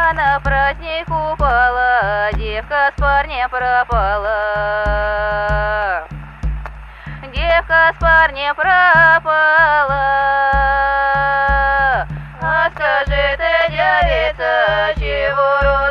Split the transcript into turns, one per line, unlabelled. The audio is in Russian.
Девка на праздник упала, девка с парнем пропала. Девка с парнем пропала. А скажи ты, девица, чего